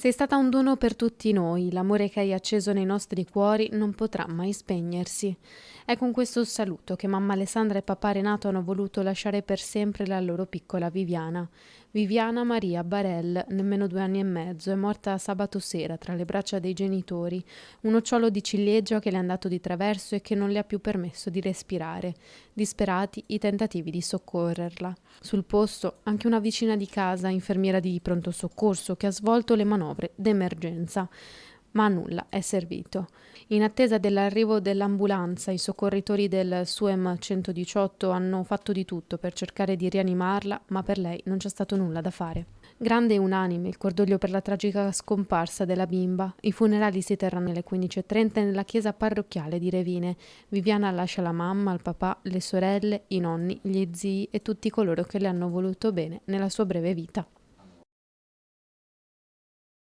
Sei stata un dono per tutti noi, l'amore che hai acceso nei nostri cuori non potrà mai spegnersi. È con questo saluto che mamma Alessandra e papà Renato hanno voluto lasciare per sempre la loro piccola Viviana. Viviana Maria Barel, nemmeno 2 anni e mezzo, è morta sabato sera tra le braccia dei genitori, un nocciolo di ciliegia che le è andato di traverso e che non le ha più permesso di respirare. Disperati i tentativi di soccorrerla. Sul posto anche una vicina di casa, infermiera di pronto soccorso, che ha svolto le manovre d'emergenza, ma a nulla è servito. In attesa dell'arrivo dell'ambulanza, i soccorritori del SUEM 118 hanno fatto di tutto per cercare di rianimarla, ma per lei non c'è stato nulla da fare. Grande e unanime il cordoglio per la tragica scomparsa della bimba. I funerali si terranno alle 15:30 nella chiesa parrocchiale di Revine. Viviana lascia la mamma, il papà, le sorelle, i nonni, gli zii e tutti coloro che le hanno voluto bene nella sua breve vita.